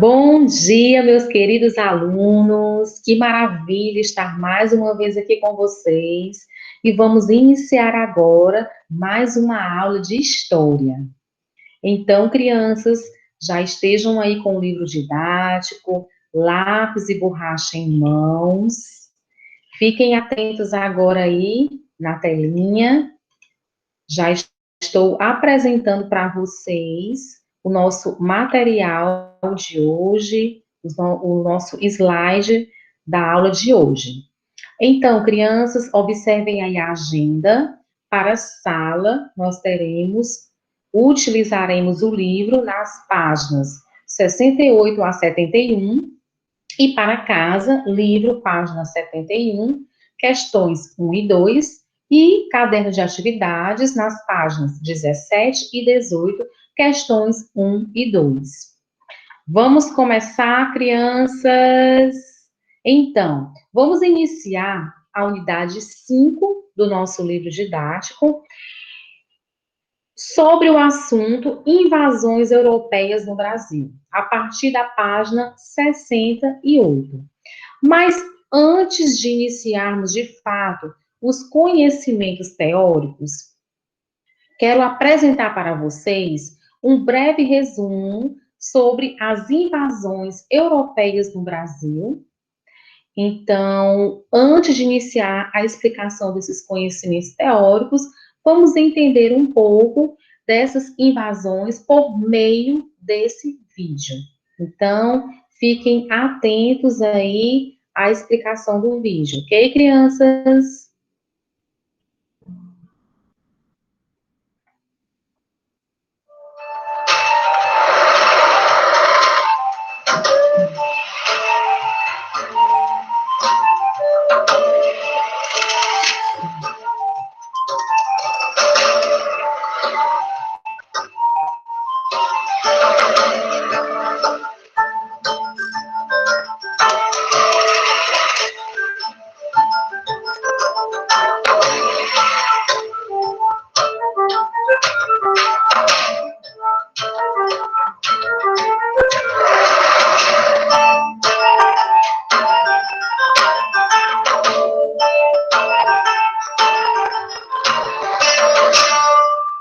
Bom dia, meus queridos alunos. Que maravilha estar mais uma vez aqui com vocês. E vamos iniciar agora mais uma aula de história. Então, crianças, já estejam aí com o livro didático, lápis e borracha em mãos. Fiquem atentos agora aí na telinha. Já estou apresentando para vocês o nosso material de hoje, o nosso slide da aula de hoje. Então, crianças, observem aí a agenda. Para a sala, nós utilizaremos o livro nas páginas 68 a 71, e para casa, livro, página 71, questões 1 e 2, e caderno de atividades nas páginas 17 e 18, questões 1 e 2. Vamos começar, crianças? Então, vamos iniciar a unidade 5 do nosso livro didático sobre o assunto invasões europeias no Brasil, a partir da página 68. Mas antes de iniciarmos de fato os conhecimentos teóricos, quero apresentar para vocês um breve resumo sobre as invasões europeias no Brasil. Então, antes de iniciar a explicação desses conhecimentos teóricos, vamos entender um pouco dessas invasões por meio desse vídeo. Então, fiquem atentos aí à explicação do vídeo, ok, crianças?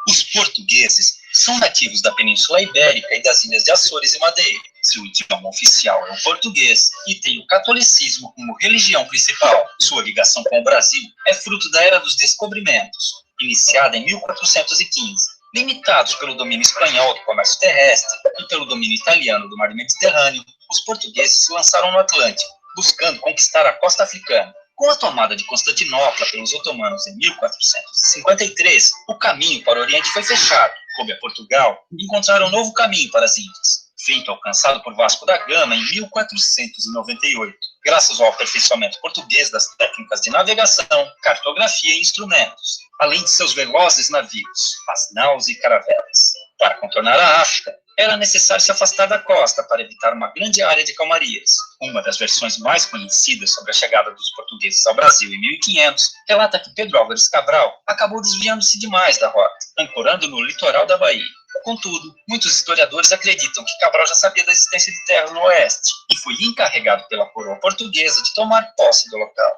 Os portugueses são nativos da Península Ibérica e das ilhas de Açores e Madeira. Seu idioma oficial é o português e tem o catolicismo como religião principal. Sua ligação com o Brasil é fruto da Era dos Descobrimentos, iniciada em 1415. Limitados pelo domínio espanhol do comércio terrestre e pelo domínio italiano do mar Mediterrâneo, os portugueses se lançaram no Atlântico, buscando conquistar a costa africana. Com a tomada de Constantinopla pelos otomanos em 1453, o caminho para o Oriente foi fechado. Coube a Portugal encontrar um novo caminho para as Índias, feito alcançado por Vasco da Gama em 1498, graças ao aperfeiçoamento português das técnicas de navegação, cartografia e instrumentos, além de seus velozes navios, as naus e caravelas. Para contornar a África, era necessário se afastar da costa para evitar uma grande área de calmarias. Uma das versões mais conhecidas sobre a chegada dos portugueses ao Brasil em 1500 relata que Pedro Álvares Cabral acabou desviando-se demais da rota, ancorando no litoral da Bahia. Contudo, muitos historiadores acreditam que Cabral já sabia da existência de terras no oeste e foi encarregado pela coroa portuguesa de tomar posse do local.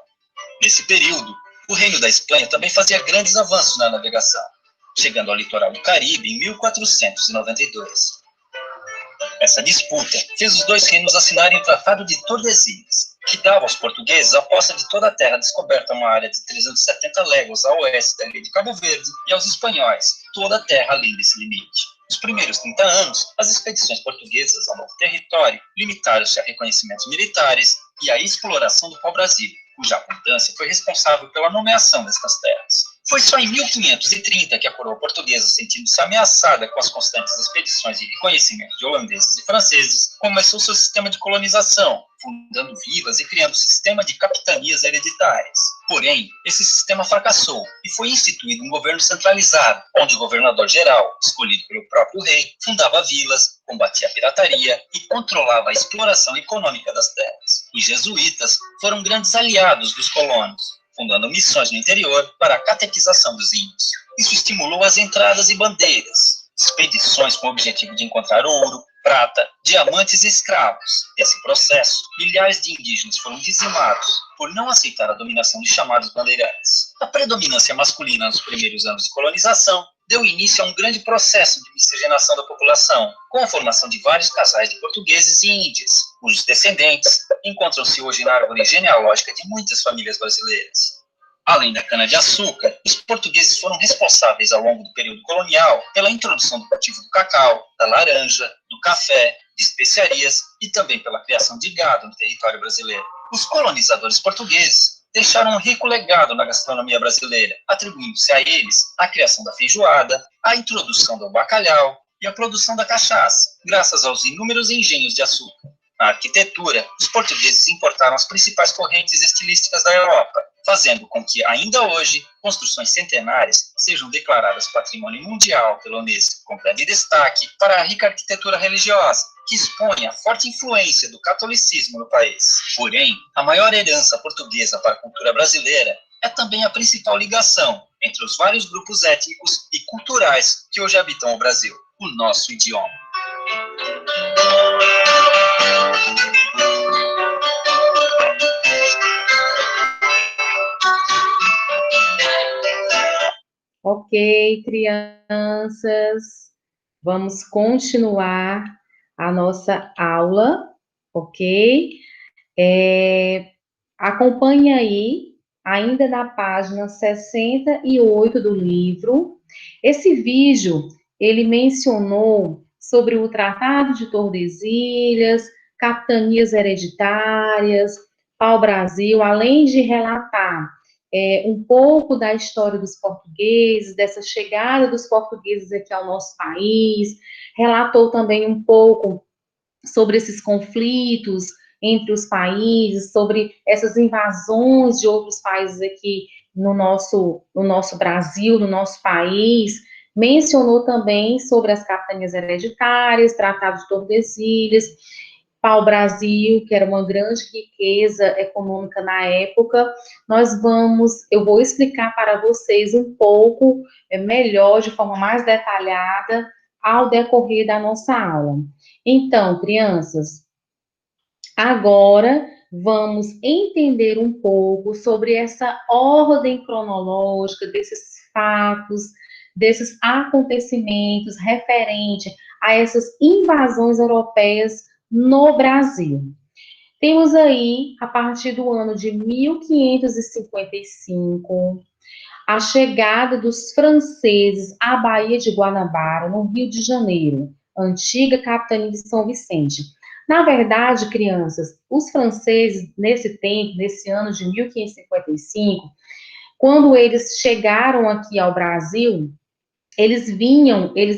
Nesse período, o Reino da Espanha também fazia grandes avanços na navegação, chegando ao litoral do Caribe em 1492. Essa disputa fez os dois reinos assinarem o Tratado de Tordesilhas, que dava aos portugueses a posse de toda a terra descoberta, uma área de 370 léguas a oeste da ilha de Cabo Verde, e aos espanhóis toda a terra além desse limite. Nos primeiros 30 anos, as expedições portuguesas ao novo território limitaram-se a reconhecimentos militares e a exploração do pau-brasil, cuja abundância foi responsável pela nomeação destas terras. Foi só em 1530 que a coroa portuguesa, sentindo-se ameaçada com as constantes expedições de reconhecimento de holandeses e franceses, começou seu sistema de colonização, fundando vilas e criando um sistema de capitanias hereditárias. Porém, esse sistema fracassou e foi instituído um governo centralizado, onde o governador-geral, escolhido pelo próprio rei, fundava vilas, combatia a pirataria e controlava a exploração econômica das terras. Os jesuítas foram grandes aliados dos colonos, fundando missões no interior para a catequização dos índios. Isso estimulou as entradas e bandeiras, expedições com o objetivo de encontrar ouro, prata, diamantes e escravos. Nesse processo, milhares de indígenas foram dizimados por não aceitar a dominação de chamados bandeirantes. A predominância masculina nos primeiros anos de colonização deu início a um grande processo de miscigenação da população, com a formação de vários casais de portugueses e índios, cujos descendentes encontram-se hoje na árvore genealógica de muitas famílias brasileiras. Além da cana-de-açúcar, os portugueses foram responsáveis ao longo do período colonial pela introdução do cultivo do cacau, da laranja, do café, de especiarias e também pela criação de gado no território brasileiro. Os colonizadores portugueses deixaram um rico legado na gastronomia brasileira, atribuindo-se a eles a criação da feijoada, a introdução do bacalhau e a produção da cachaça, graças aos inúmeros engenhos de açúcar. Na arquitetura, os portugueses importaram as principais correntes estilísticas da Europa, fazendo com que, ainda hoje, construções centenárias sejam declaradas Patrimônio Mundial pela Unesco, com grande destaque para a rica arquitetura religiosa, que expõe a forte influência do catolicismo no país. Porém, a maior herança portuguesa para a cultura brasileira é também a principal ligação entre os vários grupos étnicos e culturais que hoje habitam o Brasil, o nosso idioma. Ok, crianças, vamos continuar a nossa aula, ok? Acompanhe aí, ainda na página 68 do livro. Esse vídeo, ele mencionou sobre o Tratado de Tordesilhas, capitanias hereditárias, pau-brasil, além de relatar um pouco da história dos portugueses, dessa chegada dos portugueses aqui ao nosso país, relatou também um pouco sobre esses conflitos entre os países, sobre essas invasões de outros países aqui no nosso Brasil, no nosso país, mencionou também sobre as capitanias hereditárias, Tratado de Tordesilhas, pau-brasil, que era uma grande riqueza econômica na época. Eu vou explicar para vocês um pouco melhor, de forma mais detalhada, ao decorrer da nossa aula. Então, crianças, agora vamos entender um pouco sobre essa ordem cronológica desses fatos, desses acontecimentos referente a essas invasões europeias no Brasil. Temos aí, a partir do ano de 1555, a chegada dos franceses à Baía de Guanabara, no Rio de Janeiro, antiga capitania de São Vicente. Na verdade, crianças, os franceses, nesse tempo, nesse ano de 1555, quando eles chegaram aqui ao Brasil, eles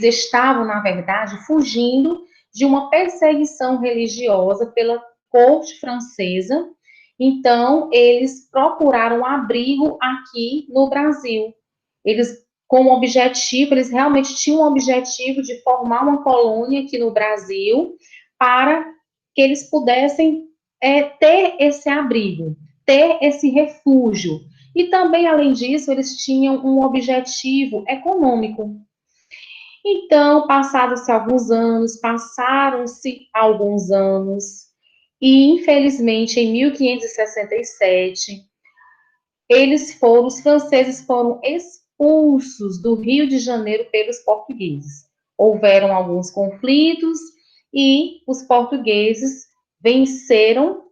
estavam, na verdade, fugindo de uma perseguição religiosa pela corte francesa. Então, eles procuraram abrigo aqui no Brasil. Eles realmente tinham o objetivo de formar uma colônia aqui no Brasil para que eles pudessem ter esse abrigo, ter esse refúgio. E também, além disso, eles tinham um objetivo econômico. Então, passaram-se alguns anos, e, infelizmente, em 1567, os franceses foram expulsos do Rio de Janeiro pelos portugueses. Houveram alguns conflitos, e os portugueses venceram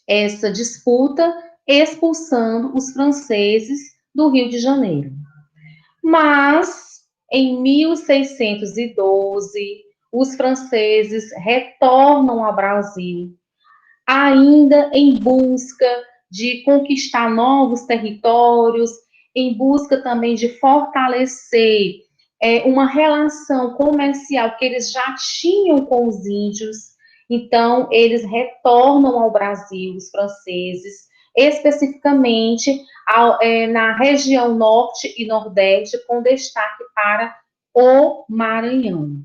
essa disputa, expulsando os franceses do Rio de Janeiro. Mas, em 1612, os franceses retornam ao Brasil, ainda em busca de conquistar novos territórios, em busca também de fortalecer uma relação comercial que eles já tinham com os índios. Então, eles retornam ao Brasil, os franceses, especificamente na região norte e nordeste, com destaque para o Maranhão.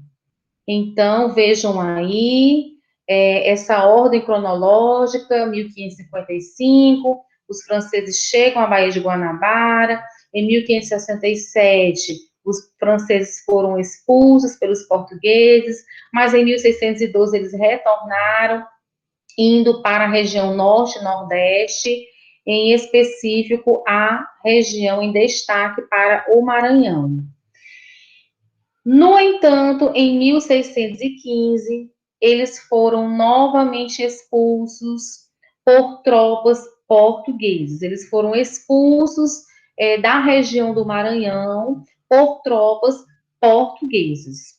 Então, vejam aí, essa ordem cronológica, 1555, os franceses chegam à Baía de Guanabara, em 1567, os franceses foram expulsos pelos portugueses, mas em 1612 eles retornaram, indo para a região norte e nordeste, em específico a região em destaque para o Maranhão. No entanto, em 1615, eles foram novamente expulsos por tropas portuguesas. Eles foram expulsos da região do Maranhão por tropas portuguesas.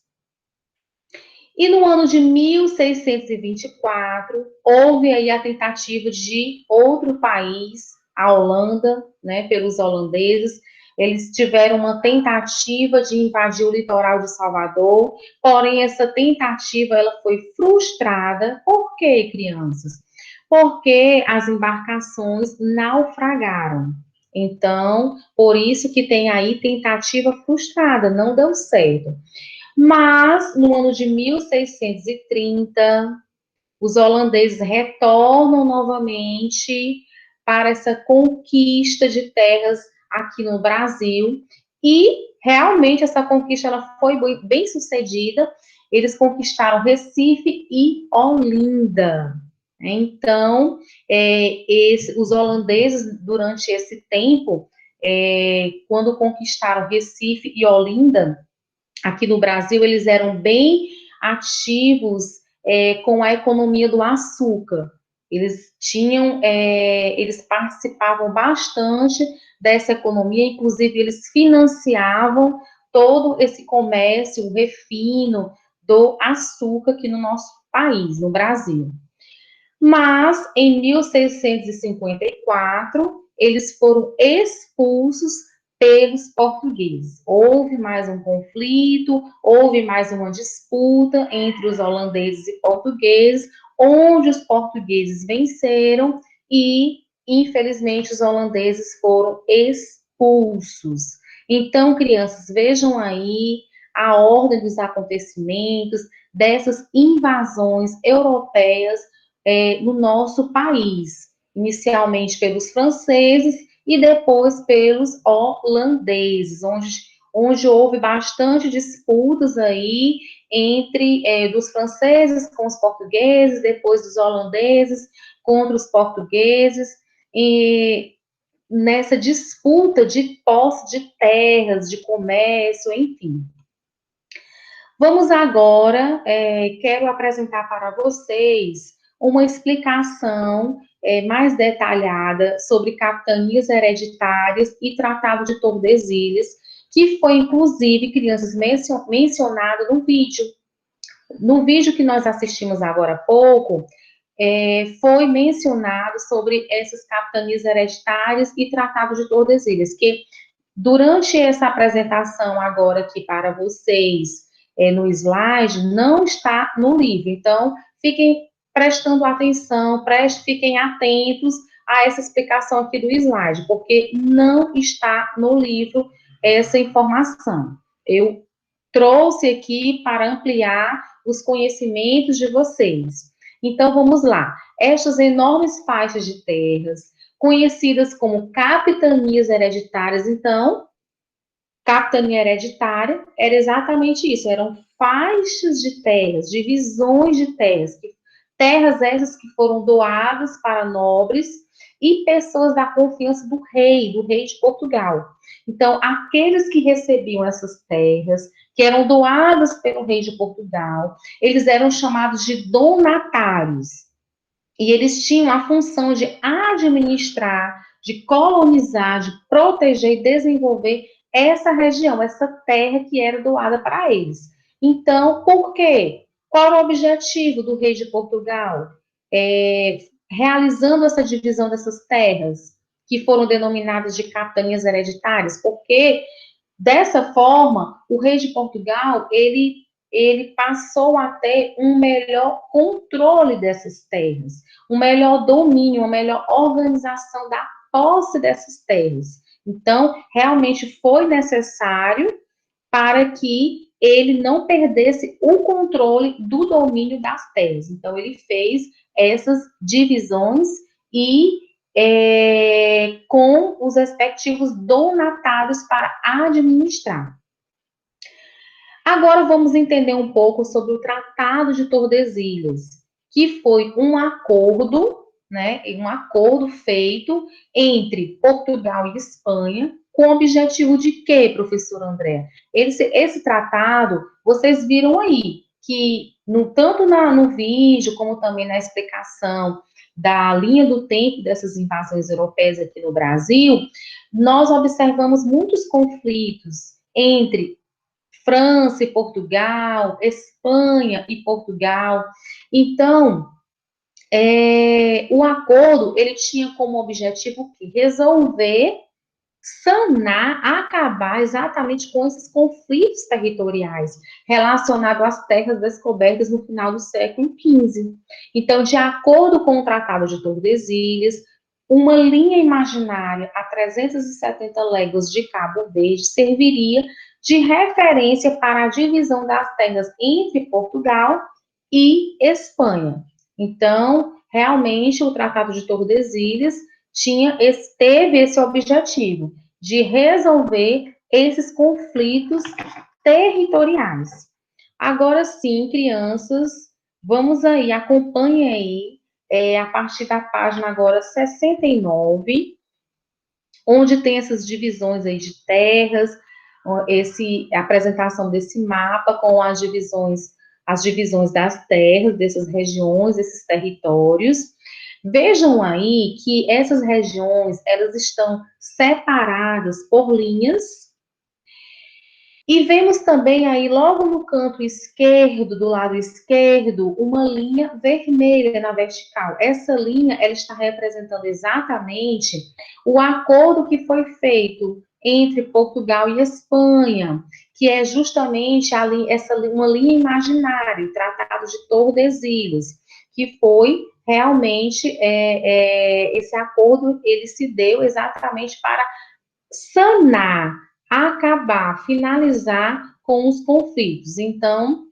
E no ano de 1624, houve aí a tentativa de outro país, a Holanda, né, pelos holandeses. Eles tiveram uma tentativa de invadir o litoral de Salvador, porém essa tentativa ela foi frustrada. Por quê, crianças? Porque as embarcações naufragaram. Então, por isso que tem aí tentativa frustrada, não deu certo. Mas, no ano de 1630, os holandeses retornam novamente para essa conquista de terras aqui no Brasil, e realmente essa conquista ela foi bem sucedida. Eles conquistaram Recife e Olinda. Então, os holandeses, durante esse tempo, quando conquistaram Recife e Olinda, aqui no Brasil, eles eram bem ativos com a economia do açúcar. Eles participavam bastante dessa economia, inclusive eles financiavam todo esse comércio, o refino do açúcar aqui no nosso país, no Brasil. Mas, em 1654, eles foram expulsos pelos portugueses. Houve mais um conflito, houve mais uma disputa entre os holandeses e portugueses, onde os portugueses venceram e, infelizmente, os holandeses foram expulsos. Então, crianças, vejam aí a ordem dos acontecimentos, dessas invasões europeias no nosso país, inicialmente pelos franceses e depois pelos holandeses, onde houve bastante disputas aí entre dos franceses com os portugueses, depois dos holandeses contra os portugueses, e nessa disputa de posse de terras, de comércio, enfim. Vamos agora, quero apresentar para vocês uma explicação mais detalhada sobre capitanias hereditárias e Tratado de Tordesilhas, que foi, inclusive, crianças, mencionado no vídeo. No vídeo que nós assistimos agora há pouco, foi mencionado sobre essas capitanias hereditárias e Tratado de Tordesilhas, que durante essa apresentação agora aqui para vocês, no slide, não está no livro. Então, fiquem prestando atenção, fiquem atentos a essa explicação aqui do slide, porque não está no livro essa informação. Eu trouxe aqui para ampliar os conhecimentos de vocês. Então, vamos lá. Estas enormes faixas de terras, conhecidas como capitanias hereditárias, então, capitania hereditária era exatamente isso, eram faixas de terras, divisões de terras essas que foram doadas para nobres e pessoas da confiança do rei de Portugal. Então, aqueles que recebiam essas terras, que eram doadas pelo rei de Portugal, eles eram chamados de donatários. E eles tinham a função de administrar, de colonizar, de proteger e desenvolver essa região, essa terra que era doada para eles. Então, por quê? Qual era o objetivo do rei de Portugal? Realizando essa divisão dessas terras, que foram denominadas de capitanias hereditárias, porque, dessa forma, o rei de Portugal, ele passou a ter um melhor controle dessas terras, um melhor domínio, uma melhor organização da posse dessas terras. Então, realmente foi necessário para que ele não perdesse o controle do domínio das terras. Então, ele fez essas divisões e com os respectivos donatários para administrar. Agora vamos entender um pouco sobre o Tratado de Tordesilhas, que foi um acordo, né, um acordo feito entre Portugal e Espanha, com o objetivo de quê, professor André? Esse tratado, vocês viram aí, que tanto no vídeo, como também na explicação da linha do tempo dessas invasões europeias aqui no Brasil, nós observamos muitos conflitos entre França e Portugal, Espanha e Portugal. Então, o acordo, ele tinha como objetivo resolver, sanar, acabar exatamente com esses conflitos territoriais relacionados às terras descobertas no final do século XV. Então, de acordo com o Tratado de Tordesilhas, uma linha imaginária a 370 léguas de Cabo Verde serviria de referência para a divisão das terras entre Portugal e Espanha. Então, realmente, o Tratado de Tordesilhas teve esse objetivo de resolver esses conflitos territoriais. Agora sim, crianças, vamos aí, acompanhem aí, a partir da página agora 69, onde tem essas divisões aí de terras, a apresentação desse mapa com as divisões das terras, dessas regiões, desses territórios. Vejam aí que essas regiões, elas estão separadas por linhas, e vemos também aí, logo no canto esquerdo, do lado esquerdo, uma linha vermelha na vertical. Essa linha, ela está representando exatamente o acordo que foi feito entre Portugal e Espanha, que é justamente uma linha imaginária, o Tratado de Tordesilhas, que foi realmente, esse acordo, ele se deu exatamente para sanar, acabar, finalizar com os conflitos. Então,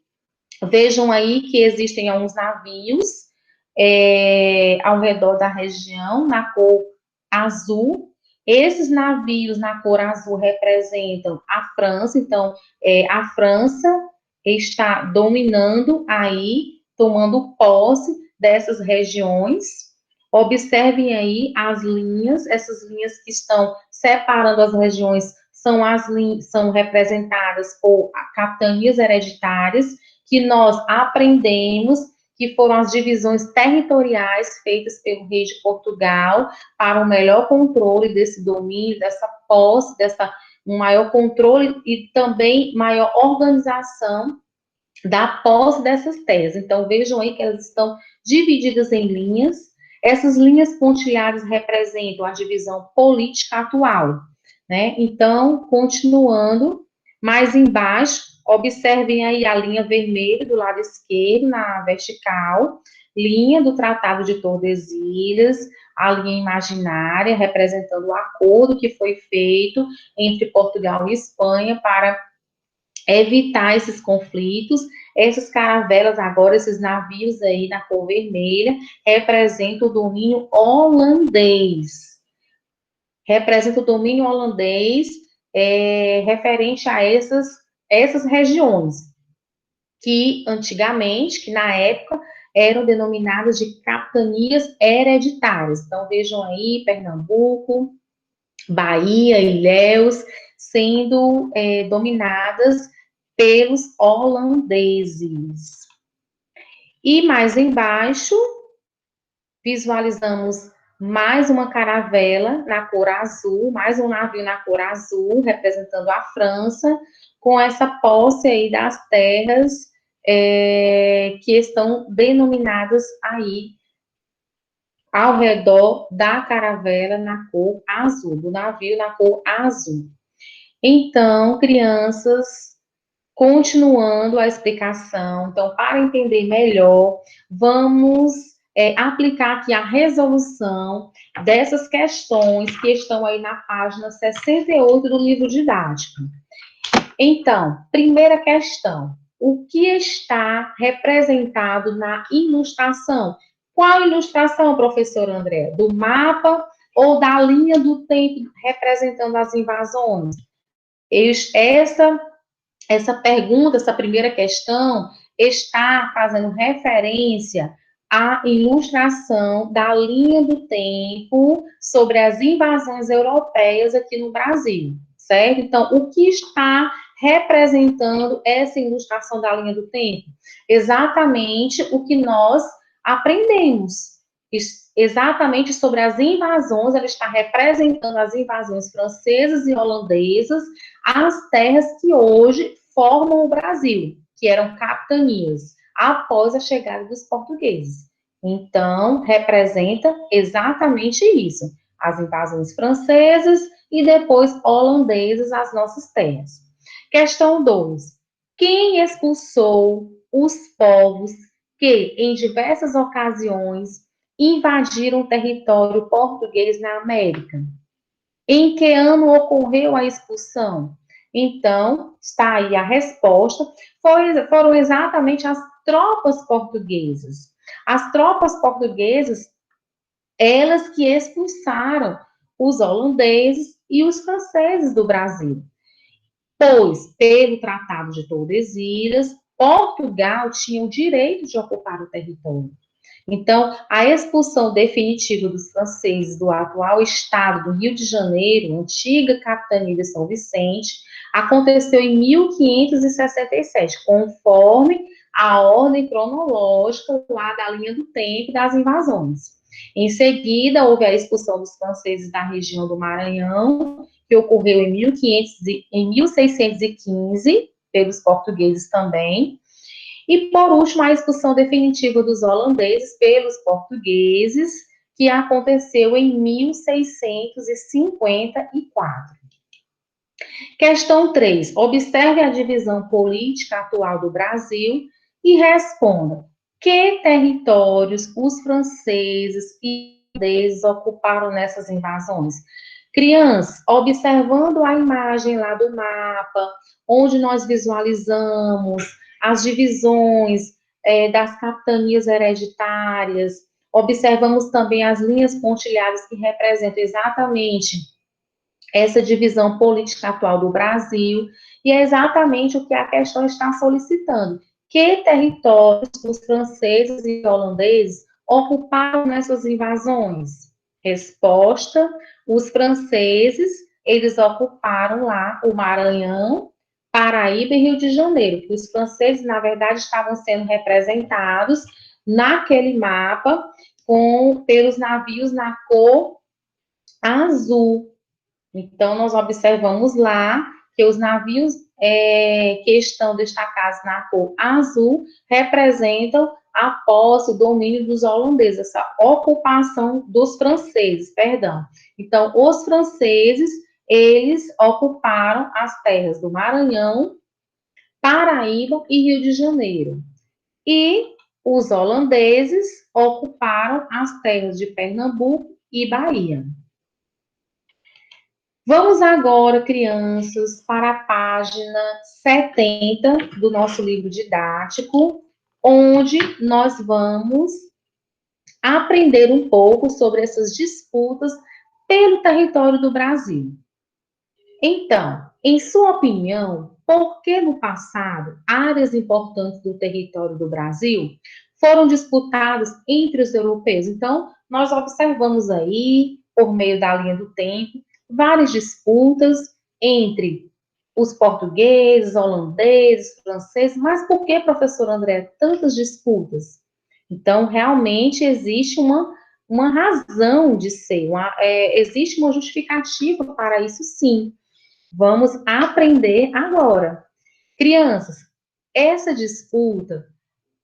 vejam aí que existem alguns navios ao redor da região, na cor azul. Esses navios na cor azul representam a França, então, a França está dominando aí, tomando posse dessas regiões. Observem aí as linhas, essas linhas que estão separando as regiões são representadas por capitanias hereditárias, que nós aprendemos que foram as divisões territoriais feitas pelo rei de Portugal para um melhor controle desse domínio, dessa posse, um maior controle e também maior organização da posse dessas terras. Então, vejam aí que elas estão divididas em linhas. Essas linhas pontilhadas representam a divisão política atual, né? Então, continuando, mais embaixo, observem aí a linha vermelha do lado esquerdo, na vertical, linha do Tratado de Tordesilhas, a linha imaginária, representando o acordo que foi feito entre Portugal e Espanha para evitar esses conflitos. Essas caravelas agora, esses navios aí na cor vermelha, representam o domínio holandês. Representa o domínio holandês referente a essas regiões, que antigamente, que na época, eram denominadas de capitanias hereditárias. Então, vejam aí, Pernambuco, Bahia, Ilhéus, sendo dominadas pelos holandeses. E mais embaixo, visualizamos mais uma caravela na cor azul, mais um navio na cor azul, representando a França, com essa posse aí das terras que estão denominadas aí ao redor da caravela na cor azul, do navio na cor azul. Então, crianças, continuando a explicação, então, para entender melhor, vamos aplicar aqui a resolução dessas questões que estão aí na página 68 do livro didático. Então, primeira questão, o que está representado na ilustração? Qual ilustração, professor André? Do mapa ou da linha do tempo representando as invasões? Essa essa pergunta, essa primeira questão, está fazendo referência à ilustração da linha do tempo sobre as invasões europeias aqui no Brasil, certo? Então, o que está representando essa ilustração da linha do tempo? Exatamente o que nós aprendemos, exatamente sobre as invasões, ela está representando as invasões francesas e holandesas às terras que hoje formam o Brasil, que eram capitanias, após a chegada dos portugueses. Então, representa exatamente isso, as invasões francesas e depois holandesas às nossas terras. Questão 2. Quem expulsou os povos que, em diversas ocasiões, invadiram o território português na América? Em que ano ocorreu a expulsão? Então, está aí a resposta. Foram exatamente as tropas portuguesas. As tropas portuguesas, elas que expulsaram os holandeses e os franceses do Brasil. Pois, pelo Tratado de Tordesilhas, Portugal tinha o direito de ocupar o território. Então, a expulsão definitiva dos franceses do atual estado do Rio de Janeiro, antiga capitania de São Vicente, aconteceu em 1567, conforme a ordem cronológica lá da linha do tempo das invasões. Em seguida, houve a expulsão dos franceses da região do Maranhão, que ocorreu em 1615, pelos portugueses também. E, por último, a expulsão definitiva dos holandeses pelos portugueses, que aconteceu em 1654. Questão 3. Observe a divisão política atual do Brasil e responda: que territórios os franceses e holandeses ocuparam nessas invasões? Crianças, observando a imagem lá do mapa, onde nós visualizamos as divisões das capitanias hereditárias, observamos também as linhas pontilhadas que representam exatamente essa divisão política atual do Brasil, e é exatamente o que a questão está solicitando. Que territórios os franceses e holandeses ocuparam nessas invasões? Resposta: os franceses, eles ocuparam lá o Maranhão, Paraíba e Rio de Janeiro, que os franceses, na verdade, estavam sendo representados naquele mapa pelos navios na cor azul. Então, nós observamos lá que os navios que estão destacados na cor azul representam a posse, o domínio dos holandeses, essa ocupação dos franceses, perdão. Então, os franceses, eles ocuparam as terras do Maranhão, Paraíba e Rio de Janeiro. E os holandeses ocuparam as terras de Pernambuco e Bahia. Vamos agora, crianças, para a página 70 do nosso livro didático, onde nós vamos aprender um pouco sobre essas disputas pelo território do Brasil. Então, em sua opinião, por que no passado áreas importantes do território do Brasil foram disputadas entre os europeus? Então, nós observamos aí, por meio da linha do tempo, várias disputas entre os portugueses, holandeses, franceses, mas por que, professor André, tantas disputas? Então, realmente existe uma razão de ser, existe uma justificativa para isso, sim. Vamos aprender agora. Crianças, essa disputa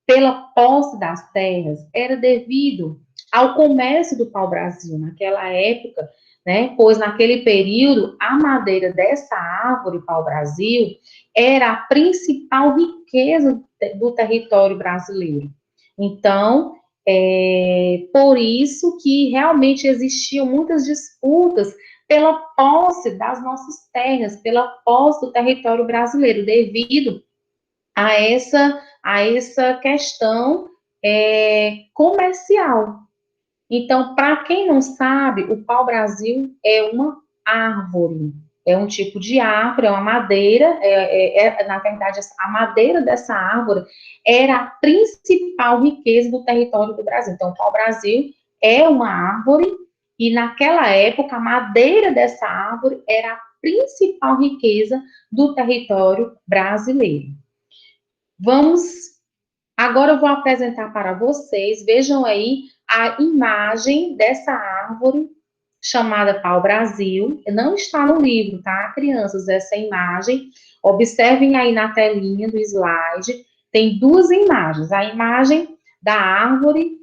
pela posse das terras era devido ao comércio do pau-brasil naquela época, né? Pois naquele período a madeira dessa árvore pau-brasil era a principal riqueza do território brasileiro. Então, por isso que realmente existiam muitas disputas pela posse das nossas terras, pela posse do território brasileiro, devido a essa questão comercial. Então, para quem não sabe, o pau-brasil é uma árvore. É um tipo de árvore, é uma madeira, na verdade, a madeira dessa árvore era a principal riqueza do território do Brasil. Então, o pau-brasil é uma árvore, e naquela época, a madeira dessa árvore era a principal riqueza do território brasileiro. Agora eu vou apresentar para vocês, vejam aí a imagem dessa árvore chamada pau-brasil. Não está no livro, tá, crianças? Essa imagem, observem aí na telinha do slide, tem duas imagens. A imagem da árvore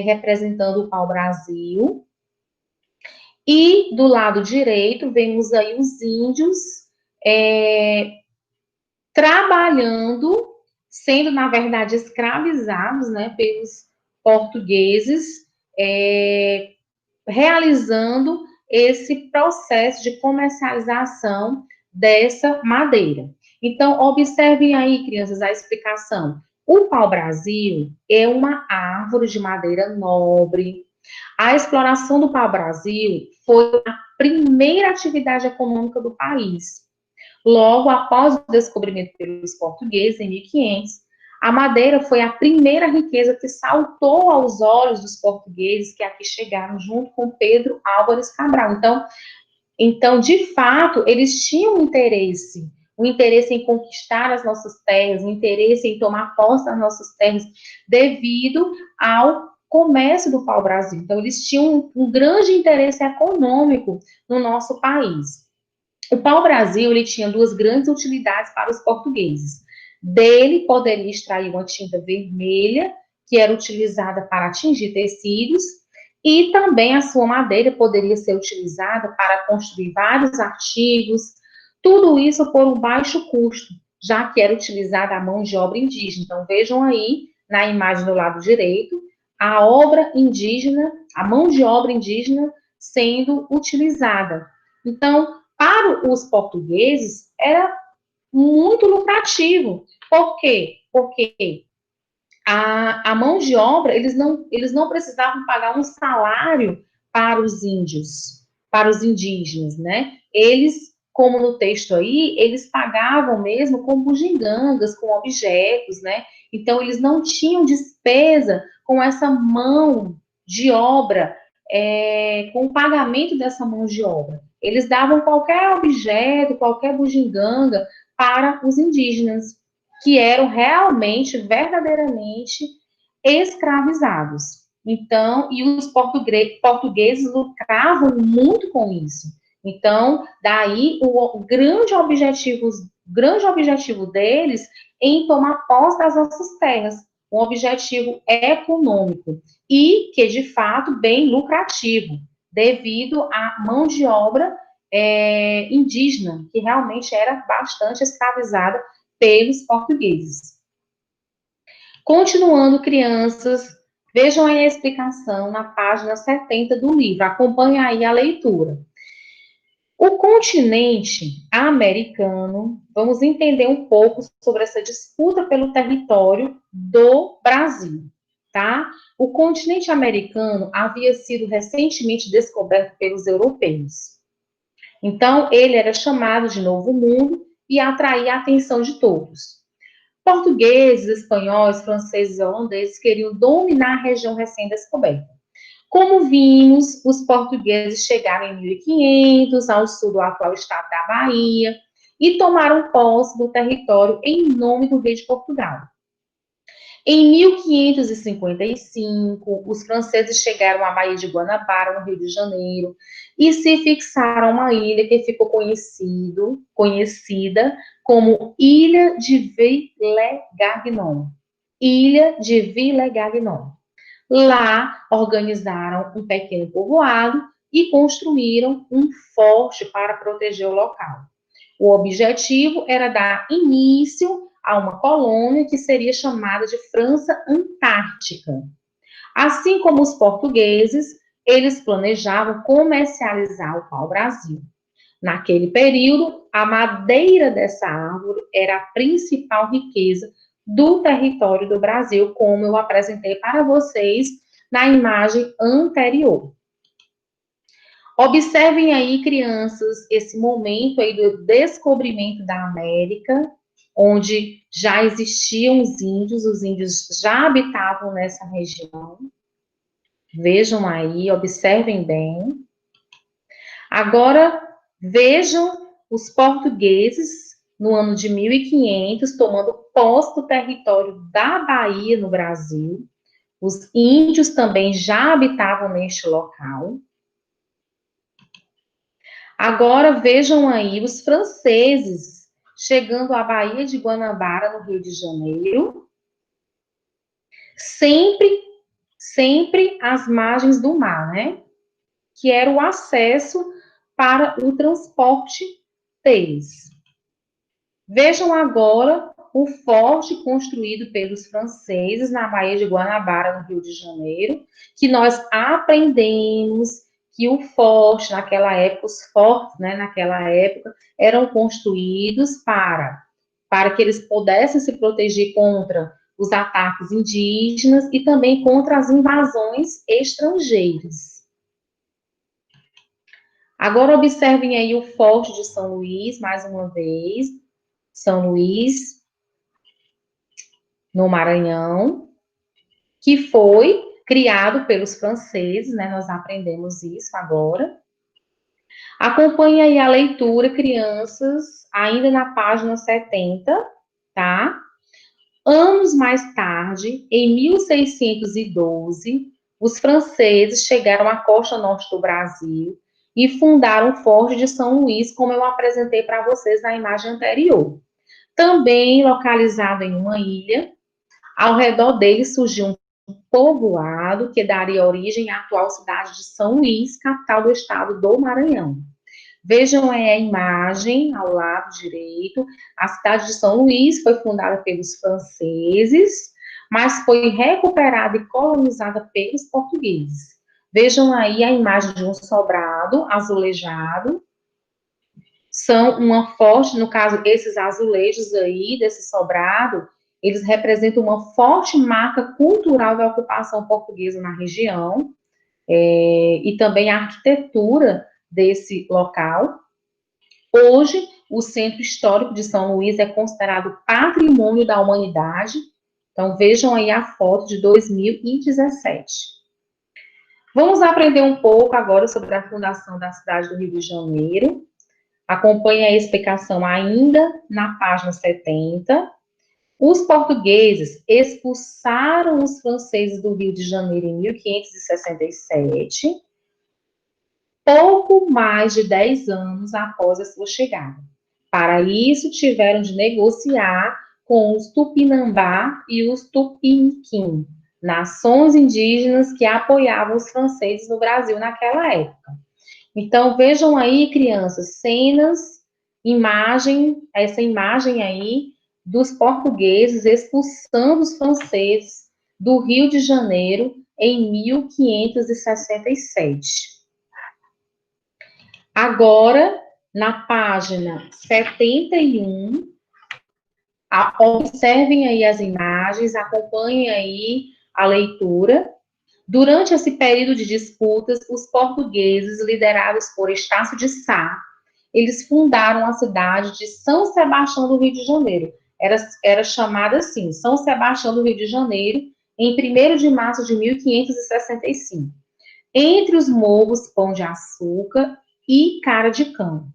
representando o pau-brasil, e do lado direito vemos aí os índios trabalhando, sendo, na verdade, escravizados, né, pelos portugueses, realizando esse processo de comercialização dessa madeira. Então, observem aí, crianças, a explicação. O pau-brasil é uma árvore de madeira nobre. A exploração do pau-brasil foi a primeira atividade econômica do país. Logo após o descobrimento pelos portugueses, em 1500, a madeira foi a primeira riqueza que saltou aos olhos dos portugueses que aqui chegaram junto com Pedro Álvares Cabral. Então, de fato, eles tinham um interesse em conquistar as nossas terras, um interesse em tomar posse das nossas terras, devido ao comércio do pau-brasil. Então, eles tinham um grande interesse econômico no nosso país. O pau-brasil, ele tinha duas grandes utilidades para os portugueses. Dele poderia extrair uma tinta vermelha, que era utilizada para atingir tecidos, e também a sua madeira poderia ser utilizada para construir vários artigos, tudo isso por um baixo custo, já que era utilizada a mão de obra indígena. Então, vejam aí, na imagem do lado direito, a obra indígena, a mão de obra indígena sendo utilizada. Então, para os portugueses, era muito lucrativo. Por quê? Porque a mão de obra, eles não precisavam pagar um salário para os índios, para os indígenas, né? Eles, como no texto aí, eles pagavam mesmo com bugigangas, com objetos, né? Então, eles não tinham despesa com essa mão de obra, com o pagamento dessa mão de obra. Eles davam qualquer objeto, qualquer bugiganga para os indígenas, que eram realmente, verdadeiramente escravizados. Então, e os portugueses lucravam muito com isso. Então, daí o grande objetivo deles em tomar posse das nossas terras, um objetivo econômico e que, de fato, bem lucrativo, devido à mão de obra indígena, que realmente era bastante escravizada pelos portugueses. Continuando, crianças, vejam aí a explicação na página 70 do livro, acompanhe aí a leitura. O continente americano, vamos entender um pouco sobre essa disputa pelo território do Brasil, tá? O continente americano havia sido recentemente descoberto pelos europeus. Então, ele era chamado de Novo Mundo e atraía a atenção de todos. Portugueses, espanhóis, franceses e holandeses queriam dominar a região recém-descoberta. Como vimos, os portugueses chegaram em 1500 ao sul do atual estado da Bahia e tomaram posse do território em nome do rei de Portugal. Em 1555, os franceses chegaram à Baía de Guanabara, no Rio de Janeiro, e se fixaram uma ilha que ficou conhecida como Ilha de Villegarnon. Ilha de Villegarnon. Lá, organizaram um pequeno povoado e construíram um forte para proteger o local. O objetivo era dar início a uma colônia que seria chamada de França Antártica. Assim como os portugueses, eles planejavam comercializar o pau-brasil. Naquele período, a madeira dessa árvore era a principal riqueza do território do Brasil, como eu apresentei para vocês na imagem anterior. Observem aí, crianças, esse momento aí do descobrimento da América, onde já existiam os índios já habitavam nessa região. Vejam aí, observem bem. Agora, vejam os portugueses, no ano de 1500, tomando posse do território da Bahia, no Brasil. Os índios também já habitavam neste local. Agora, vejam aí os franceses chegando à Baía de Guanabara, no Rio de Janeiro, sempre às margens do mar, né? Que era o acesso para o transporte deles. Vejam agora o forte construído pelos franceses na Baía de Guanabara, no Rio de Janeiro, que nós aprendemos que o forte, naquela época, os fortes, né, naquela época, eram construídos para que eles pudessem se proteger contra os ataques indígenas e também contra as invasões estrangeiras. Agora observem aí o Forte de São Luís, mais uma vez. São Luís, no Maranhão, que foi criado pelos franceses, né? Nós aprendemos isso agora. Acompanhe aí a leitura, crianças, ainda na página 70, tá? Anos mais tarde, em 1612, os franceses chegaram à costa norte do Brasil e fundaram o Forte de São Luís, como eu apresentei para vocês na imagem anterior. Também localizado em uma ilha, ao redor dele surgiu um povoado que daria origem à atual cidade de São Luís, capital do estado do Maranhão. Vejam aí a imagem ao lado direito. A cidade de São Luís foi fundada pelos franceses, mas foi recuperada e colonizada pelos portugueses. Vejam aí a imagem de um sobrado azulejado. São uma forte, no caso, esses azulejos aí, desse sobrado, eles representam uma forte marca cultural da ocupação portuguesa na região, e também a arquitetura desse local. Hoje, o Centro Histórico de São Luís é considerado Patrimônio da Humanidade. Então, vejam aí a foto de 2017. Vamos aprender um pouco agora sobre a fundação da cidade do Rio de Janeiro. Acompanhe a explicação ainda na página 70. Os portugueses expulsaram os franceses do Rio de Janeiro em 1567, pouco mais de 10 anos após a sua chegada. Para isso, tiveram de negociar com os Tupinambá e os Tupiniquim, nações indígenas que apoiavam os franceses no Brasil naquela época. Então, vejam aí, crianças, essa imagem aí dos portugueses expulsando os franceses do Rio de Janeiro em 1567. Agora, na página 71, observem aí as imagens, acompanhem aí a leitura. Durante esse período de disputas, os portugueses, liderados por Estácio de Sá, eles fundaram a cidade de São Sebastião do Rio de Janeiro. Era chamada assim, São Sebastião do Rio de Janeiro, em 1º de março de 1565. Entre os morros Pão de Açúcar e Cara de Cão.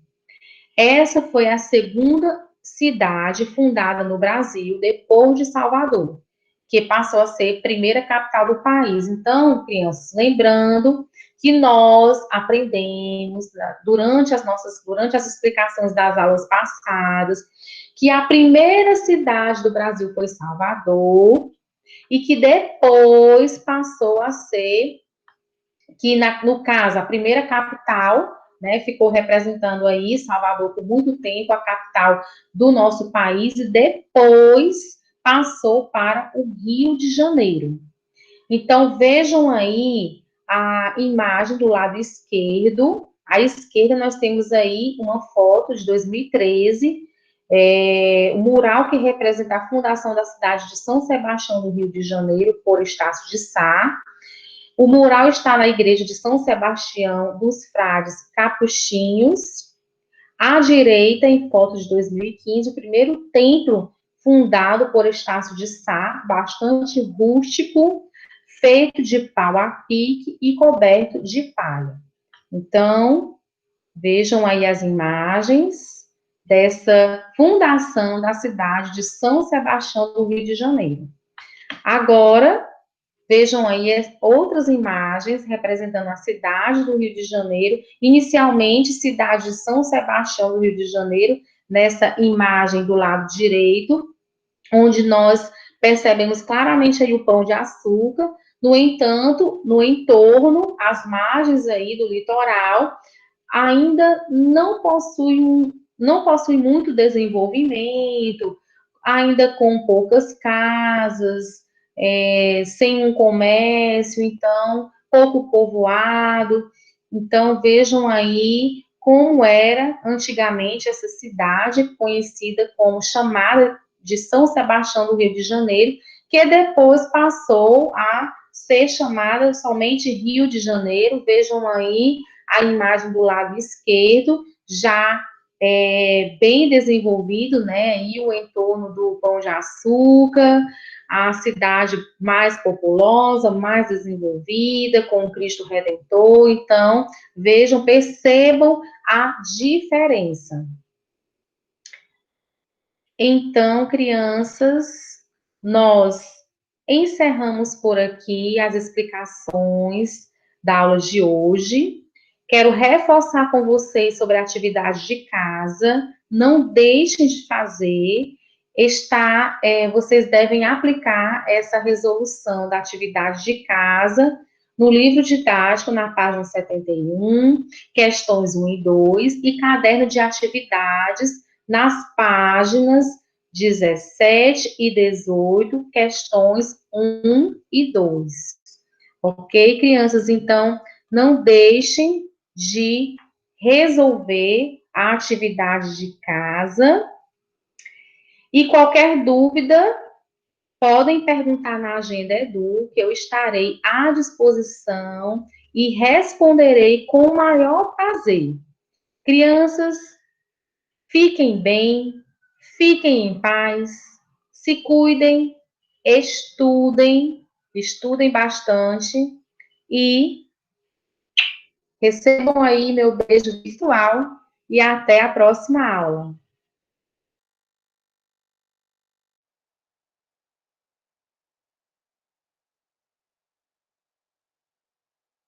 Essa foi a segunda cidade fundada no Brasil, depois de Salvador, que passou a ser a primeira capital do país. Então, crianças, lembrando que nós aprendemos durante as explicações das aulas passadas, que a primeira cidade do Brasil foi Salvador, e que depois passou a ser, no caso, a primeira capital, né, ficou representando aí Salvador por muito tempo, a capital do nosso país, e depois passou para o Rio de Janeiro. Então, vejam aí a imagem do lado esquerdo. À esquerda, nós temos aí uma foto de 2013, o mural que representa a fundação da cidade de São Sebastião do Rio de Janeiro, por Estácio de Sá. O mural está na igreja de São Sebastião dos Frades Capuchinhos. À direita, em foto de 2015, o primeiro templo fundado por Estácio de Sá, bastante rústico, feito de pau a pique e coberto de palha. Então, vejam aí as imagens dessa fundação da cidade de São Sebastião do Rio de Janeiro. Agora, vejam aí outras imagens representando a cidade do Rio de Janeiro, inicialmente cidade de São Sebastião do Rio de Janeiro, nessa imagem do lado direito, onde nós percebemos claramente aí o Pão de Açúcar. No entanto, no entorno, as margens aí do litoral, ainda não possui muito desenvolvimento, ainda com poucas casas, sem um comércio, então, pouco povoado. Então, vejam aí como era antigamente essa cidade, conhecida como chamada de São Sebastião do Rio de Janeiro, que depois passou a ser chamada somente Rio de Janeiro. Vejam aí a imagem do lado esquerdo, já bem desenvolvido, né, e o entorno do Pão de Açúcar, a cidade mais populosa, mais desenvolvida, com o Cristo Redentor. Então, vejam, percebam a diferença. Então, crianças, nós encerramos por aqui as explicações da aula de hoje. Quero reforçar com vocês sobre a atividade de casa. Não deixem de fazer. Vocês devem aplicar essa resolução da atividade de casa no livro didático, na página 71, questões 1 e 2, e caderno de atividades nas páginas 17 e 18, questões 1 e 2. Ok, crianças? Então, não deixem de resolver a atividade de casa. E qualquer dúvida, podem perguntar na Agenda Edu, que eu estarei à disposição e responderei com o maior prazer. Crianças, fiquem bem, fiquem em paz, se cuidem, estudem bastante e recebam aí meu beijo virtual e até a próxima aula.